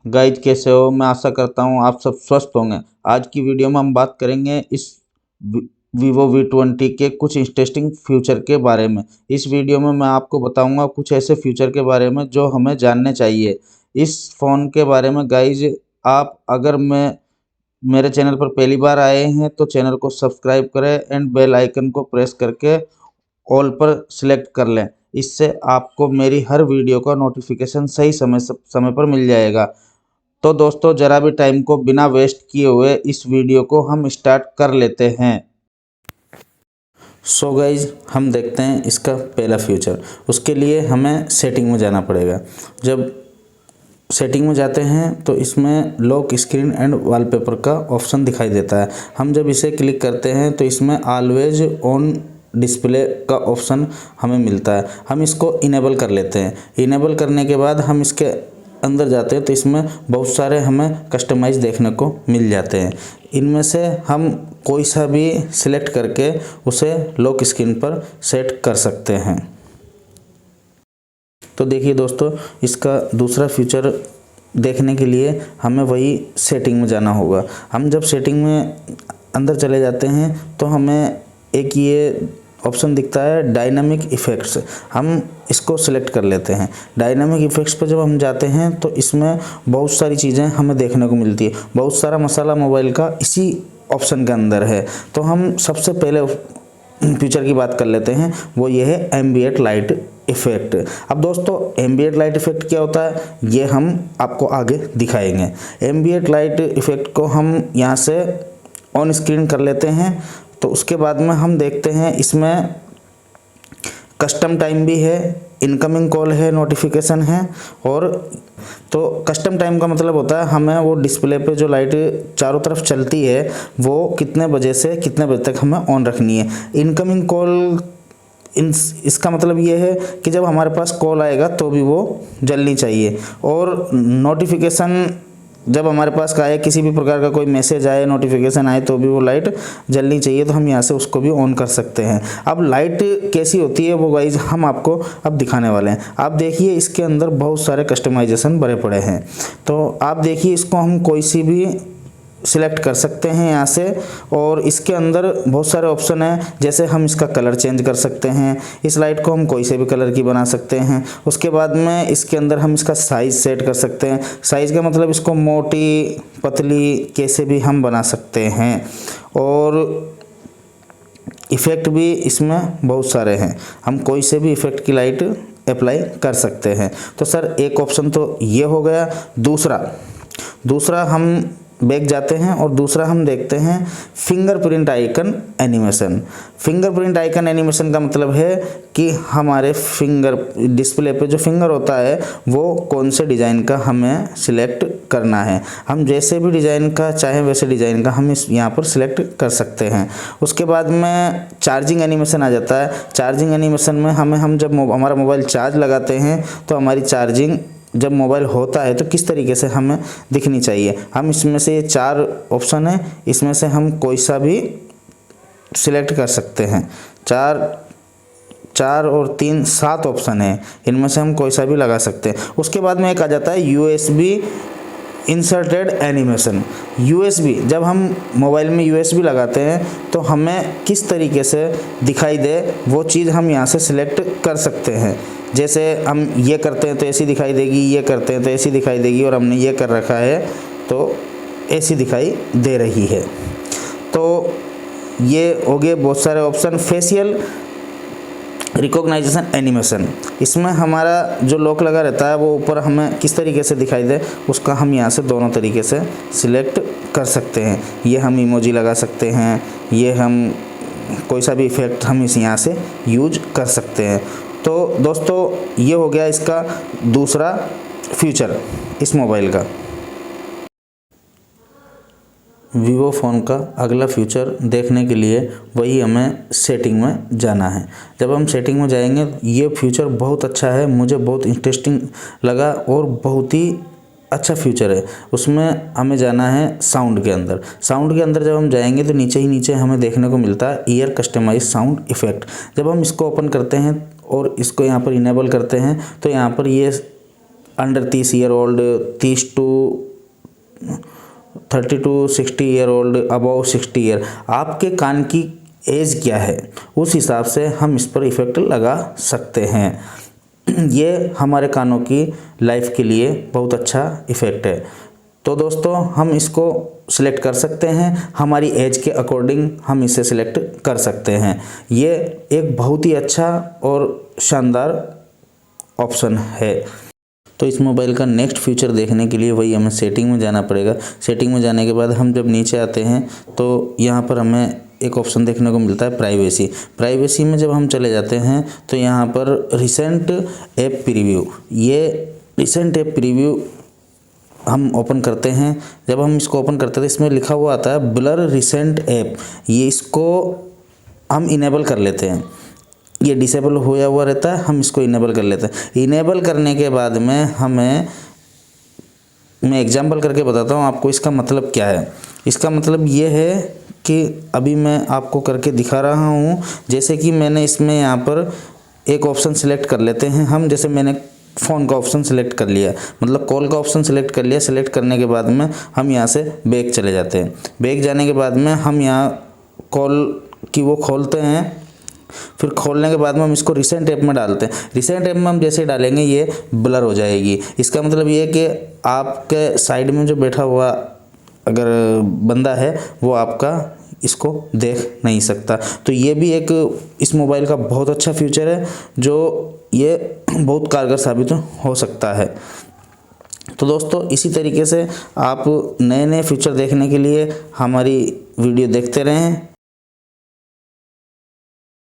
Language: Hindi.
गाइज कैसे हो? मैं आशा करता हूँ आप सब स्वस्थ होंगे। आज की वीडियो में हम बात करेंगे इस Vivo V20 के कुछ इंटरेस्टिंग फ्यूचर के बारे में। इस वीडियो में मैं आपको बताऊंगा कुछ ऐसे फ्यूचर के बारे में जो हमें जानने चाहिए इस फ़ोन के बारे में। गाइज आप अगर मेरे चैनल पर पहली बार आए हैं तो चैनल को सब्सक्राइब करें एंड बेल आइकन को प्रेस करके ऑल पर सिलेक्ट कर लें। इससे आपको मेरी हर वीडियो का नोटिफिकेशन सही समय पर मिल जाएगा। तो दोस्तों ज़रा भी टाइम को बिना वेस्ट किए हुए इस वीडियो को हम स्टार्ट कर लेते हैं। सो गाइज हम देखते हैं इसका पहला फ्यूचर। उसके लिए हमें सेटिंग में जाना पड़ेगा। जब सेटिंग में जाते हैं तो इसमें लॉक स्क्रीन एंड वॉलपेपर का ऑप्शन दिखाई देता है। हम जब इसे क्लिक करते हैं तो इसमें ऑलवेज ऑन डिस्प्ले का ऑप्शन हमें मिलता है। हम इसको इनेबल कर लेते हैं। इनेबल करने के बाद हम इसके अंदर जाते हैं तो इसमें बहुत सारे हमें कस्टमाइज देखने को मिल जाते हैं। इनमें से हम कोई सा भी सिलेक्ट करके उसे लॉक स्क्रीन पर सेट कर सकते हैं। तो देखिए दोस्तों, इसका दूसरा फीचर देखने के लिए हमें वही सेटिंग में जाना होगा। हम जब सेटिंग में अंदर चले जाते हैं तो हमें एक ये ऑप्शन दिखता है डायनामिक इफ़ेक्ट्स। हम इसको सिलेक्ट कर लेते हैं। डायनामिक इफ़ेक्ट्स पर जब हम जाते हैं तो इसमें बहुत सारी चीज़ें हमें देखने को मिलती है। बहुत सारा मसाला मोबाइल का इसी ऑप्शन के अंदर है। तो हम सबसे पहले फीचर की बात कर लेते हैं, वो ये है एम्बिएंट लाइट इफ़ेक्ट। अब दोस्तों एम्बिएंट लाइट इफ़ेक्ट क्या होता है ये हम आपको आगे दिखाएंगे। एम्बिएंट लाइट इफ़ेक्ट को हम यहाँ से ऑन स्क्रीन कर लेते हैं। तो उसके बाद में हम देखते हैं इसमें कस्टम टाइम भी है, इनकमिंग कॉल है, नोटिफिकेशन है। और तो कस्टम टाइम का मतलब होता है हमें वो डिस्प्ले पे जो लाइट चारों तरफ चलती है वो कितने बजे से कितने बजे तक हमें ऑन रखनी है। इनकमिंग कॉल इसका मतलब ये है कि जब हमारे पास कॉल आएगा तो भी वो जलनी चाहिए। और नोटिफिकेशन जब हमारे पास का आए, किसी भी प्रकार का कोई मैसेज आए, नोटिफिकेशन आए तो भी वो लाइट जलनी चाहिए। तो हम यहाँ से उसको भी ऑन कर सकते हैं। अब लाइट कैसी होती है वो गाइज हम आपको अब दिखाने वाले हैं। आप देखिए इसके अंदर बहुत सारे कस्टमाइजेशन भरे पड़े हैं। तो आप देखिए इसको हम कोई सी भी सिलेक्ट कर सकते हैं यहाँ से। और इसके अंदर बहुत सारे ऑप्शन हैं, जैसे हम इसका कलर चेंज कर सकते हैं। इस लाइट को हम कोई से भी कलर की बना सकते हैं। उसके बाद में इसके अंदर हम इसका साइज़ सेट कर सकते हैं। साइज़ का मतलब इसको मोटी पतली कैसे भी हम बना सकते हैं। और इफ़ेक्ट भी इसमें बहुत सारे हैं, हम कोई से भी इफ़ेक्ट की लाइट अप्लाई कर सकते हैं। तो सर एक ऑप्शन तो ये हो गया। दूसरा हम बैक जाते हैं और दूसरा हम देखते हैं fingerprint icon animation. Fingerprint icon animation का मतलब है कि हमारे फिंगर डिस्प्ले पे जो फिंगर होता है वो कौन से डिज़ाइन का हमें सिलेक्ट करना है। हम जैसे भी डिज़ाइन का चाहे वैसे डिज़ाइन का हम इस यहाँ पर सिलेक्ट कर सकते हैं। उसके बाद में चार्जिंग एनिमेशन आ जाता है। चार्जिंग एनिमेशन में हम जब हमारा मोबाइल चार्ज लगाते हैं तो हमारी चार्जिंग जब मोबाइल होता है तो किस तरीके से हमें दिखनी चाहिए। हम इसमें से ये 4 ऑप्शन है, इसमें से हम कोई सा भी सिलेक्ट कर सकते हैं। 4 और 3 7 ऑप्शन है, इनमें से हम कोई सा भी लगा सकते हैं। उसके बाद में एक आ जाता है USB इंसर्टेड एनिमेशन। USB जब हम मोबाइल में USB लगाते हैं तो हमें किस तरीके से दिखाई दे वो चीज़ हम यहाँ से सिलेक्ट कर सकते हैं। जैसे हम ये करते हैं तो ऐसी दिखाई देगी, ये करते हैं तो ऐसी दिखाई देगी, और हमने ये कर रखा है तो ऐसी दिखाई दे रही है। तो ये हो गए बहुत सारे ऑप्शन। फेशियल रिकॉग्नाइजेशन एनिमेशन, इसमें हमारा जो लॉक लगा रहता है वो ऊपर हमें किस तरीके से दिखाई दे उसका हम यहाँ से दोनों तरीके से सिलेक्ट कर सकते हैं। ये हम इमोजी लगा सकते हैं, ये हम कोई सा भी इफ़ेक्ट हम इस यहाँ से यूज कर सकते हैं। तो दोस्तों ये हो गया इसका दूसरा फीचर इस मोबाइल का। वीवो फ़ोन का अगला फीचर देखने के लिए वही हमें सेटिंग में जाना है। जब हम सेटिंग में जाएंगे ये फीचर बहुत अच्छा है, मुझे बहुत इंटरेस्टिंग लगा और बहुत ही अच्छा फीचर है। उसमें हमें जाना है साउंड के अंदर। साउंड के अंदर जब हम जाएंगे तो नीचे ही नीचे हमें देखने को मिलता है ईयर कस्टमाइज साउंड इफ़ेक्ट। जब हम इसको ओपन करते हैं और इसको यहाँ पर इनेबल करते हैं तो यहाँ पर ये under 30 year old, 30 to 60 year old, above 60 year, आपके कान की एज क्या है उस हिसाब से हम इस पर इफ़ेक्ट लगा सकते हैं। ये हमारे कानों की लाइफ के लिए बहुत अच्छा इफ़ेक्ट है। तो दोस्तों हम इसको सिलेक्ट कर सकते हैं, हमारी एज के अकॉर्डिंग हम इसे सिलेक्ट कर सकते हैं। ये एक बहुत ही अच्छा और शानदार ऑप्शन है। तो इस मोबाइल का नेक्स्ट फीचर देखने के लिए वही हमें सेटिंग में जाना पड़ेगा। सेटिंग में जाने के बाद हम जब नीचे आते हैं तो यहाँ पर हमें एक ऑप्शन देखने को मिलता है प्राइवेसी। प्राइवेसी में जब हम चले जाते हैं तो यहाँ पर रिसेंट ऐप प्रीव्यू, ये रिसेंट ऐप प्रीव्यू हम ओपन करते हैं। जब हम इसको ओपन करते हैं तो इसमें लिखा हुआ आता है ब्लर रिसेंट ऐप, ये इसको हम इनेबल कर लेते हैं। ये डिसेबल होया हुआ रहता है, हम इसको इनेबल कर लेते हैं। इनेबल करने के बाद में मैं एग्जांपल करके बताता हूँ आपको इसका मतलब क्या है। इसका मतलब ये है कि अभी मैं आपको करके दिखा रहा हूँ। जैसे कि मैंने इसमें यहाँ पर एक ऑप्शन सिलेक्ट कर लेते हैं हम, जैसे मैंने फ़ोन का ऑप्शन सिलेक्ट कर लिया, मतलब कॉल का ऑप्शन सिलेक्ट कर लिया। सिलेक्ट करने के बाद में हम यहाँ से बैक चले जाते हैं। बैक जाने के बाद में हम यहाँ कॉल की वो खोलते हैं। फिर खोलने के बाद में हम इसको रिसेंट ऐप में डालते हैं। रिसेंट ऐप में हम जैसे डालेंगे ये ब्लर हो जाएगी। इसका मतलब ये है कि आपके साइड में जो बैठा हुआ अगर बंदा है वो आपका इसको देख नहीं सकता। तो ये भी एक इस मोबाइल का बहुत अच्छा फीचर है जो ये बहुत कारगर साबित हो सकता है। तो दोस्तों इसी तरीके से आप नए नए फीचर देखने के लिए हमारी वीडियो देखते रहें।